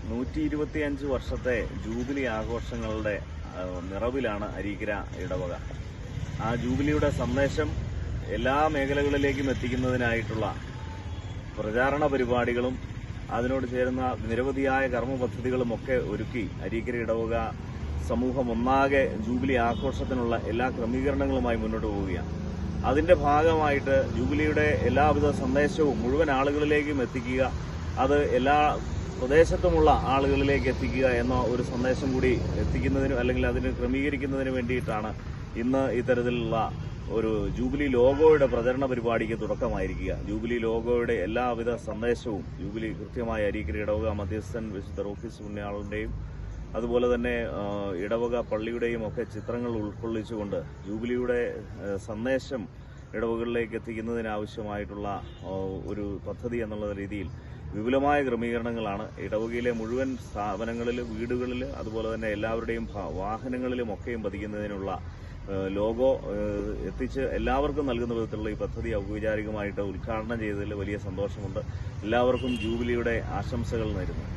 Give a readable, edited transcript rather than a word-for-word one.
125 വർഷത്തെ ജൂബിലി ആഘോഷങ്ങളുടെ നിറവിലാണ് അരീക്കര ഇടവക. ആ ജൂബിലിയുടെ സന്ദേശം എല്ലാ മേഖലകളിലേക്കും എത്തിക്കുന്നതിനായിട്ടുള്ള പ്രചാരണ പരിപാടികളും അതിനോട് ചേരുന്ന നിരവധിയായ കർമ്മ പദ്ധതികളുമൊക്കെ ഒരുക്കി അരീക്കര ഇടവക സമൂഹം ഒന്നാകെ ജൂബിലി ആഘോഷത്തിനുള്ള എല്ലാ ക്രമീകരണങ്ങളുമായി മുന്നോട്ട് പോവുകയാണ്. അതിന്റെ ഭാഗമായിട്ട് ജൂബിലിയുടെ എല്ലാവിധ സന്ദേശവും മുഴുവൻ ആളുകളിലേക്കും എത്തിക്കുക, അത് എല്ലാ പ്രദേശത്തുമുള്ള ആളുകളിലേക്ക് എത്തിക്കുക എന്ന ഒരു സന്ദേശം കൂടി എത്തിക്കുന്നതിനും അല്ലെങ്കിൽ അതിന് ക്രമീകരിക്കുന്നതിന് വേണ്ടിയിട്ടാണ് ഇന്ന് ഇത്തരത്തിലുള്ള ഒരു ജൂബിലി ലോഗോയുടെ പ്രചരണ പരിപാടിക്ക് തുടക്കമായിരിക്കുക. ജൂബിലി ലോഗോയുടെ എല്ലാവിധ സന്ദേശവും ജൂബിലി കൃത്യമായ അരീക്കര ഇടവക മധ്യസ്ഥൻ വിശുദ്ധ റോക്കീസ് പുണ്യാളന്റെയും അതുപോലെ തന്നെ ഇടവക പള്ളിയുടെയും ഒക്കെ ചിത്രങ്ങൾ ഉൾക്കൊള്ളിച്ചുകൊണ്ട് ജൂബിലിയുടെ സന്ദേശം ഇടവകളിലേക്ക് എത്തിക്കുന്നതിനാവശ്യമായിട്ടുള്ള ഒരു പദ്ധതി എന്നുള്ള രീതിയിൽ വിപുലമായ ക്രമീകരണങ്ങളാണ് ഇടവകയിലെ മുഴുവൻ സ്ഥാപനങ്ങളിൽ, വീടുകളിൽ, അതുപോലെ തന്നെ എല്ലാവരുടെയും വാഹനങ്ങളിലും ഒക്കെയും പതിക്കുന്നതിനുള്ള ലോഗോ എത്തിച്ച് എല്ലാവർക്കും നൽകുന്ന വിധത്തിലുള്ള ഈ പദ്ധതി ഔപചാരികമായിട്ട് ഉദ്ഘാടനം ചെയ്തതിൽ വലിയ സന്തോഷമുണ്ട്. എല്ലാവർക്കും ജൂബിലിയുടെ ആശംസകൾ നേരുന്നു.